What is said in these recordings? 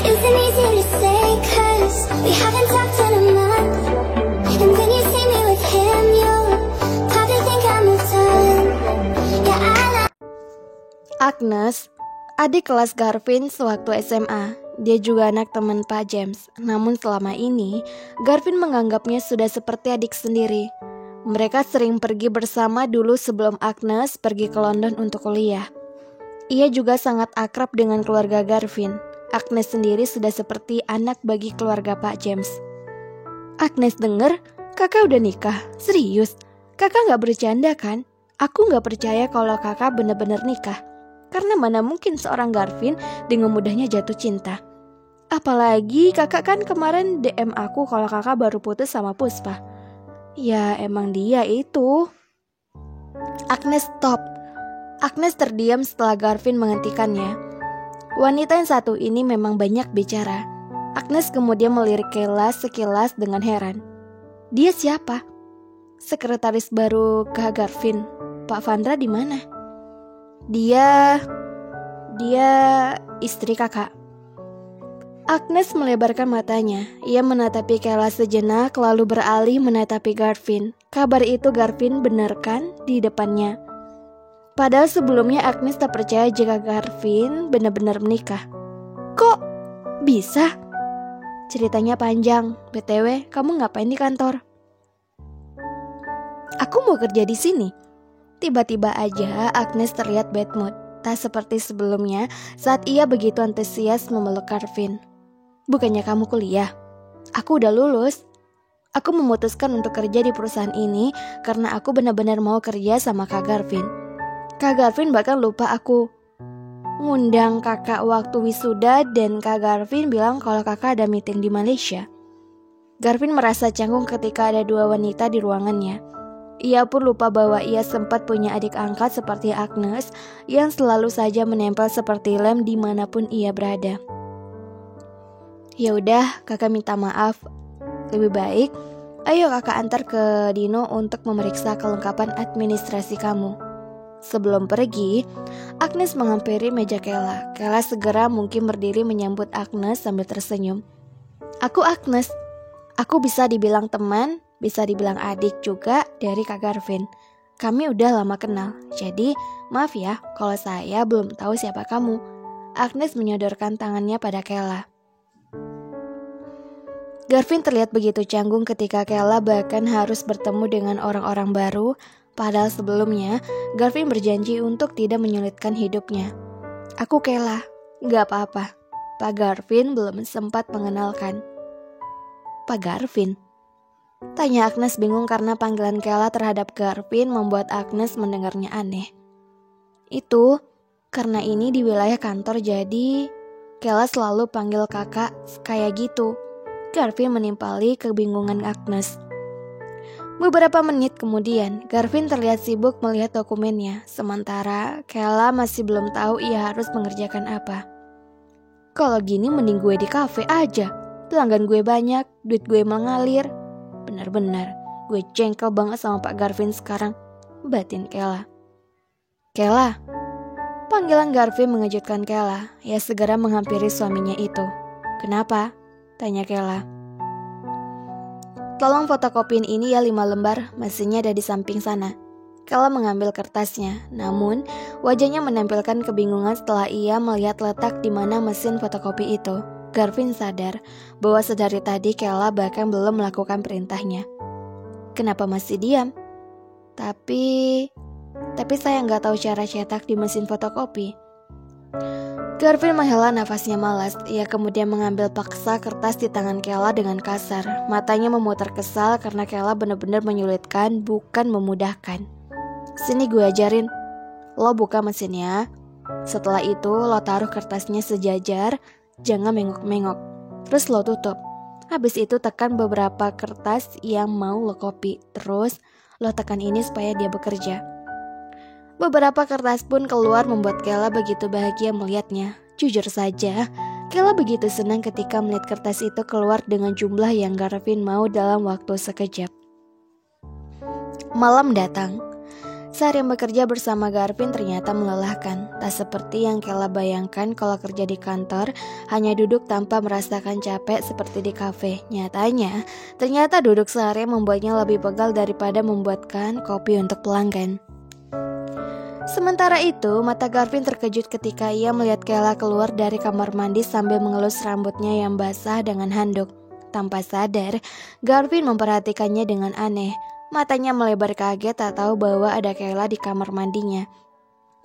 Isn't easy to say, 'cause we haven't talked in a month. And when you see me with him, you'll probably think I'm moved on. Yeah, Agnes, adik kelas Garvin sewaktu SMA. Dia juga anak teman Pak James. Namun selama ini, Garvin menganggapnya sudah seperti adik sendiri. Mereka sering pergi bersama dulu sebelum Agnes pergi ke London untuk kuliah. Ia juga sangat akrab dengan keluarga Garvin. Agnes sendiri sudah seperti anak bagi keluarga Pak James. Agnes dengar, kakak udah nikah. Serius? Kakak gak bercanda kan? Aku gak percaya kalau kakak benar-benar nikah. Karena mana mungkin seorang Garvin dengan mudahnya jatuh cinta. Apalagi kakak kan kemarin DM aku kalau kakak baru putus sama Puspa. Ya emang dia itu. Agnes stop. Agnes terdiam setelah Garvin menghentikannya. Wanita yang satu ini memang banyak bicara. Agnes kemudian melirik Kayla sekilas dengan heran. Dia siapa? Sekretaris baru Kak Garvin. Pak Vandra di mana? Dia istri kakak. Agnes melebarkan matanya. Ia menatapi Kayla sejenak lalu beralih menatapi Garvin. Kabar itu Garvin benarkan di depannya. Padahal sebelumnya Agnes tak percaya jika Garvin benar-benar menikah. Kok bisa? Ceritanya panjang. BTW, kamu ngapain di kantor? Aku mau kerja di sini. Tiba-tiba aja Agnes terlihat bad mood. Tak seperti sebelumnya saat ia begitu antusias memeluk Garvin. Bukannya kamu kuliah? Aku udah lulus. Aku memutuskan untuk kerja di perusahaan ini karena aku benar-benar mau kerja sama Kak Garvin. Kak Garvin bahkan lupa aku ngundang kakak waktu wisuda dan Kak Garvin bilang kalau kakak ada meeting di Malaysia. Garvin merasa canggung ketika ada dua wanita di ruangannya. Ia pun lupa bahwa ia sempat punya adik angkat seperti Agnes yang selalu saja menempel seperti lem dimanapun ia berada. Ya udah, kakak minta maaf. Lebih baik, ayo kakak antar ke Dino untuk memeriksa kelengkapan administrasi kamu. Sebelum pergi, Agnes menghampiri meja Kayla. Kayla segera mungkin berdiri menyambut Agnes sambil tersenyum. Aku Agnes. Aku bisa dibilang teman, bisa dibilang adik juga dari Kak Garvin. Kami udah lama kenal, jadi maaf ya kalau saya belum tahu siapa kamu. Agnes menyodorkan tangannya pada Kayla. Garvin terlihat begitu canggung ketika Kayla bahkan harus bertemu dengan orang-orang baru. Padahal sebelumnya, Garvin berjanji untuk tidak menyulitkan hidupnya. Aku Kayla, gak apa-apa. Pak Garvin belum sempat mengenalkan. Pak Garvin? Tanya Agnes bingung karena panggilan Kayla terhadap Garvin membuat Agnes mendengarnya aneh. Itu karena ini di wilayah kantor jadi Kayla selalu panggil kakak kayak gitu. Garvin menimpali kebingungan Agnes. Beberapa menit kemudian, Garvin terlihat sibuk melihat dokumennya. Sementara Kayla masih belum tahu ia harus mengerjakan apa. Kalau gini mending gue di kafe aja. Pelanggan gue banyak, duit gue mengalir. Benar-benar, gue jengkel banget sama Pak Garvin sekarang. Batin Kayla. Kayla. Panggilan Garvin mengejutkan Kayla. Ia segera menghampiri suaminya itu. Kenapa? Tanya Kayla. Tolong fotokopiin ini ya 5 lembar, mesinnya ada di samping sana. Kayla mengambil kertasnya, namun wajahnya menampilkan kebingungan setelah ia melihat letak di mana mesin fotokopi itu. Garvin sadar bahwa sedari tadi Kayla bahkan belum melakukan perintahnya. Kenapa masih diam? Tapi saya nggak tahu cara cetak di mesin fotokopi. Garvin menghela nafasnya malas. Ia kemudian mengambil paksa kertas di tangan Kayla dengan kasar. Matanya memutar kesal karena Kayla benar-benar menyulitkan, bukan memudahkan. Sini gue ajarin. Lo buka mesinnya. Setelah itu lo taruh kertasnya sejajar. Jangan mengok-mengok. Terus lo tutup. Habis itu tekan beberapa kertas yang mau lo copy. Terus lo tekan ini supaya dia bekerja. Beberapa kertas pun keluar membuat Kayla begitu bahagia melihatnya. Jujur saja, Kayla begitu senang ketika melihat kertas itu keluar dengan jumlah yang Garvin mau dalam waktu sekejap. Malam datang. Seharian bekerja bersama Garvin ternyata melelahkan. Tak seperti yang Kela bayangkan kalau kerja di kantor, hanya duduk tanpa merasakan capek seperti di kafe. Nyatanya, ternyata duduk seharian membuatnya lebih pegal daripada membuatkan kopi untuk pelanggan. Sementara itu, mata Garvin terkejut ketika ia melihat Kela keluar dari kamar mandi sambil mengelus rambutnya yang basah dengan handuk. Tanpa sadar, Garvin memperhatikannya dengan aneh. Matanya melebar kaget tak tahu bahwa ada Kela di kamar mandinya.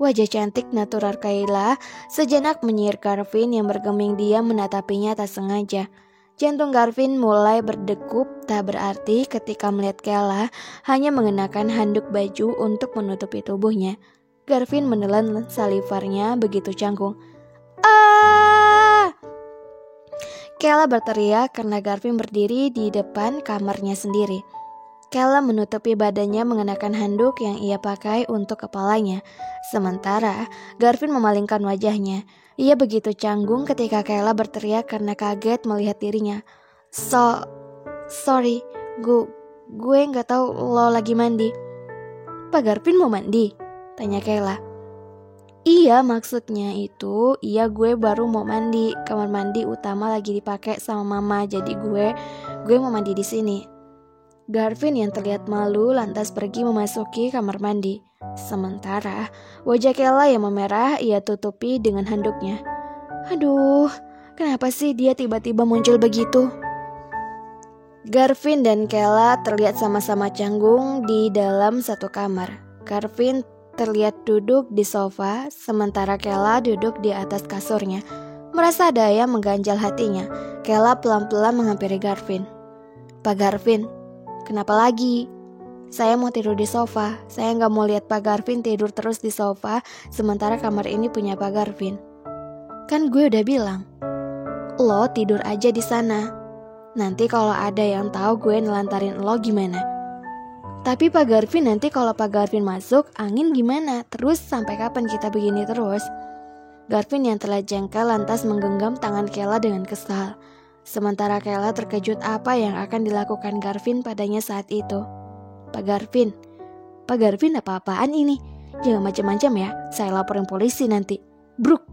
Wajah cantik natural Kela sejenak menyihir Garvin yang bergeming diam menatapinya tak sengaja. Jantung Garvin mulai berdegup tak berarti ketika melihat Kela hanya mengenakan handuk baju untuk menutupi tubuhnya. Garvin menelan salivarnya begitu canggung. "Ah!" Kela berteriak karena Garvin berdiri di depan kamarnya sendiri. Kela menutupi badannya mengenakan handuk yang ia pakai untuk kepalanya. Sementara Garvin memalingkan wajahnya. Ia begitu canggung ketika Kela berteriak karena kaget melihat dirinya. Sorry, gue nggak tahu lo lagi mandi." "Pak Garvin mau mandi?" tanya Kela. "Iya, maksudnya itu, iya gue baru mau mandi. Kamar mandi utama lagi dipakai sama mama, jadi gue mau mandi di sini." Garvin yang terlihat malu lantas pergi memasuki kamar mandi. Sementara wajah Kela yang memerah ia tutupi dengan handuknya. Aduh, kenapa sih dia tiba-tiba muncul begitu? Garvin dan Kela terlihat sama-sama canggung di dalam satu kamar. Garvin terlihat duduk di sofa, sementara Kela duduk di atas kasurnya. Merasa ada yang mengganjal hatinya. Kela pelan-pelan menghampiri Garvin. "Pak Garvin, kenapa lagi? Saya mau tidur di sofa. Saya nggak mau lihat Pak Garvin tidur terus di sofa, sementara kamar ini punya Pak Garvin. Kan gue udah bilang, lo tidur aja di sana. Nanti kalau ada yang tahu gue nelantarin lo gimana? Tapi Pak Garvin, nanti kalau Pak Garvin masuk, angin gimana? Terus sampai kapan kita begini terus?" Garvin yang telah jengkel lantas menggenggam tangan Kela dengan kesal. Sementara Kela terkejut apa yang akan dilakukan Garvin padanya saat itu. Pak Garvin apa-apaan ini? Jangan macam-macam ya, saya laporin polisi nanti." Bruk!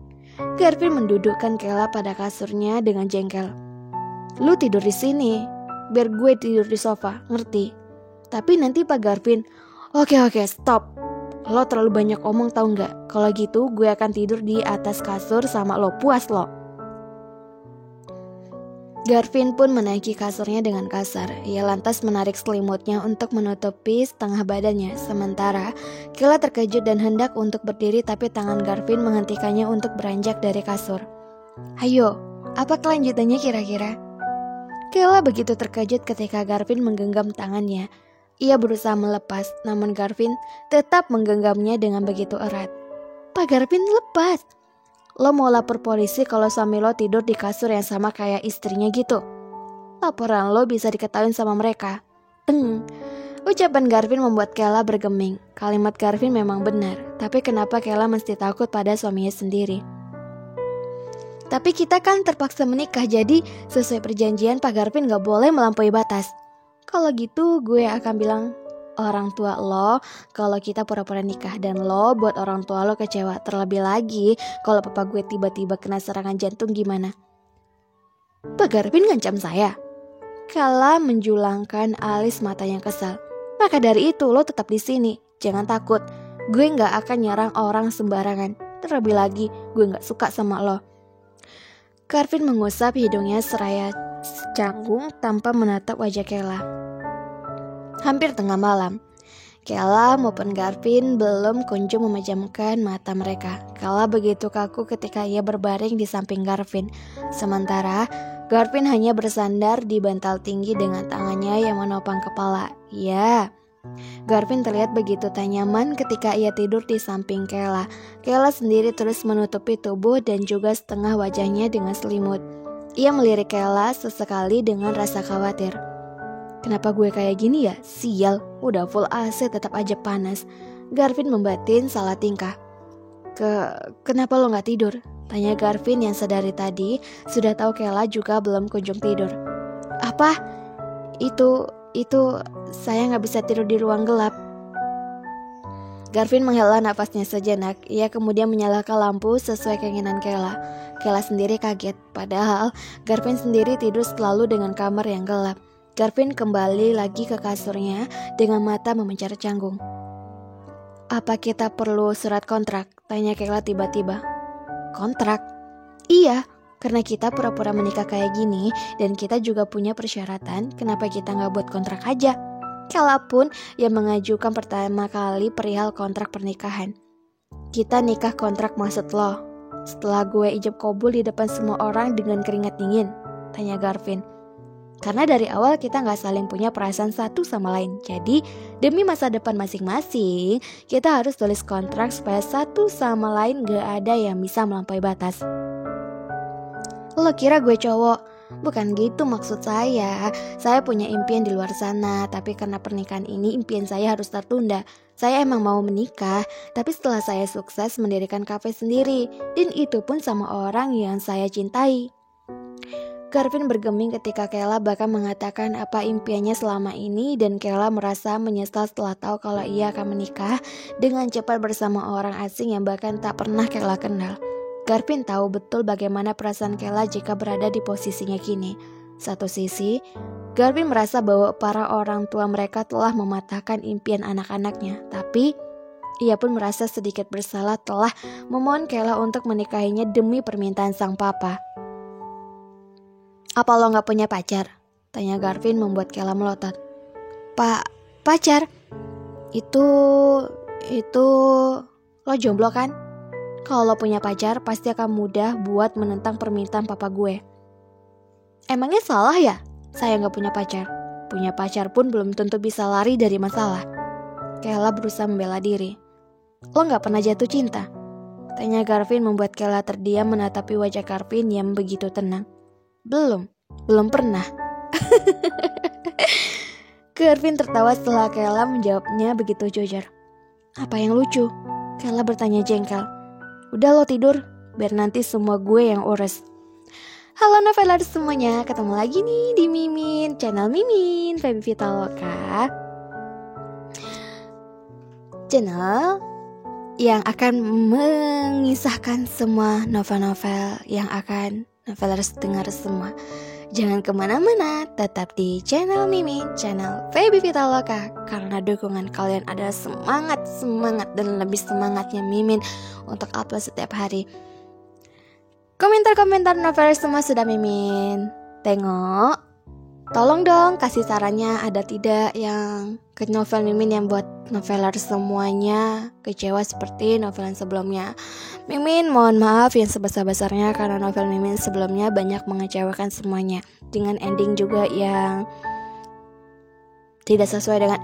Garvin mendudukkan Kela pada kasurnya dengan jengkel. "Lu tidur di sini, biar gue tidur di sofa, ngerti? Tapi nanti Pak Garvin..." Oke, stop. Lo terlalu banyak omong tau nggak? Kalau gitu gue akan tidur di atas kasur sama lo, puas lo. Garvin pun menaiki kasurnya dengan kasar. Ia lantas menarik selimutnya untuk menutupi setengah badannya. Sementara Kela terkejut dan hendak untuk berdiri, tapi tangan Garvin menghentikannya untuk beranjak dari kasur. "Ayo, apa kelanjutannya kira-kira?" Kela begitu terkejut ketika Garvin menggenggam tangannya. Ia berusaha melepas, namun Garvin tetap menggenggamnya dengan begitu erat. "Pak Garvin, lepas! Lo mau lapor polisi kalau suami lo tidur di kasur yang sama kayak istrinya gitu. Laporan lo bisa diketahui sama mereka." Teng. Ucapan Garvin membuat Kela bergeming. Kalimat Garvin memang benar, tapi kenapa Kela mesti takut pada suaminya sendiri? "Tapi kita kan terpaksa menikah, jadi sesuai perjanjian Pak Garvin gak boleh melampaui batas." "Kalau gitu gue akan bilang orang tua lo kalau kita pura-pura nikah, dan lo buat orang tua lo kecewa. Terlebih lagi kalau papa gue tiba-tiba kena serangan jantung gimana?" "Pak Garvin ngancam saya?" Kela menjulangkan alis mata yang kesal. "Maka dari itu lo tetap di sini, jangan takut. Gue nggak akan nyerang orang sembarangan. Terlebih lagi gue nggak suka sama lo." Garvin mengusap hidungnya seraya canggung tanpa menatap wajah Kela. Hampir tengah malam. Kela maupun Garvin belum kunjung memejamkan mata mereka. Kela begitu kaku ketika ia berbaring di samping Garvin. Sementara Garvin hanya bersandar di bantal tinggi dengan tangannya yang menopang kepala. Ya, Garvin terlihat begitu tak nyaman ketika ia tidur di samping Kela. Kela sendiri terus menutupi tubuh dan juga setengah wajahnya dengan selimut. Ia melirik Kela sesekali dengan rasa khawatir. "Kenapa gue kayak gini ya? Sial, udah full AC tetap aja panas." Garvin membatin salah tingkah. Kenapa lo gak tidur?" tanya Garvin yang sedari tadi sudah tahu Kela juga belum kunjung tidur. "Apa? Itu saya gak bisa tidur di ruang gelap." Garvin menghela napasnya sejenak. Ia kemudian menyalakan lampu sesuai keinginan Kayla. Kayla sendiri kaget, padahal Garvin sendiri tidur selalu dengan kamar yang gelap. Garvin kembali lagi ke kasurnya dengan mata memencar canggung. "Apa kita perlu surat kontrak?" tanya Kayla tiba-tiba. "Kontrak?" "Iya, karena kita pura-pura menikah kayak gini dan kita juga punya persyaratan, kenapa kita nggak buat kontrak aja?" Kayla pun yang mengajukan pertama kali perihal kontrak pernikahan. "Kita nikah kontrak maksud lo? Setelah gue ijab kabul di depan semua orang dengan keringat dingin?" tanya Garvin. "Karena dari awal kita gak saling punya perasaan satu sama lain. Jadi demi masa depan masing-masing, kita harus tulis kontrak supaya satu sama lain gak ada yang bisa melampaui batas." "Lo kira gue cowok?" "Bukan gitu maksud saya. Saya punya impian di luar sana, tapi karena pernikahan ini impian saya harus tertunda. Saya emang mau menikah, tapi setelah saya sukses mendirikan kafe sendiri, dan itu pun sama orang yang saya cintai." Garvin bergeming ketika Kayla bahkan mengatakan apa impiannya selama ini, dan Kayla merasa menyesal setelah tahu kalau ia akan menikah dengan cepat bersama orang asing yang bahkan tak pernah Kayla kenal. Garvin tahu betul bagaimana perasaan Kayla jika berada di posisinya kini. Satu sisi, Garvin merasa bahwa para orang tua mereka telah mematahkan impian anak-anaknya, tapi ia pun merasa sedikit bersalah telah memohon Kayla untuk menikahinya demi permintaan sang papa. "Apa lo gak punya pacar?" tanya Garvin membuat Kayla melotot. Pacar? Itu lo jomblo kan? Kalau lo punya pacar pasti akan mudah buat menentang permintaan papa gue." "Emangnya salah ya? Saya gak punya pacar. Punya pacar pun belum tentu bisa lari dari masalah." Kayla berusaha membela diri. "Lo gak pernah jatuh cinta?" tanya Garvin membuat Kayla terdiam menatapi wajah Garvin yang begitu tenang. Belum pernah." Garvin tertawa setelah Kayla menjawabnya begitu jujur. "Apa yang lucu?" Kayla bertanya jengkel. "Udah lo tidur, biar nanti semua gue yang urus." Halo novelers semuanya, ketemu lagi nih di Mimin, channel Mimin, Feby Vitaloka. Channel yang akan mengisahkan semua novel-novel yang akan novelers dengar semua. Jangan kemana-mana, tetap di channel Mimin, channel Feby Vitaloka. Karena dukungan kalian adalah semangat dan lebih semangatnya Mimin untuk upload setiap hari. Komentar-komentar novelers semua sudah Mimin tengok. Tolong dong kasih sarannya, ada tidak yang ke novel Mimin yang buat novelers semuanya kecewa seperti novel yang sebelumnya. Mimin mohon maaf yang sebesar-besarnya karena novel Mimin sebelumnya banyak mengecewakan semuanya, dengan ending juga yang tidak sesuai dengan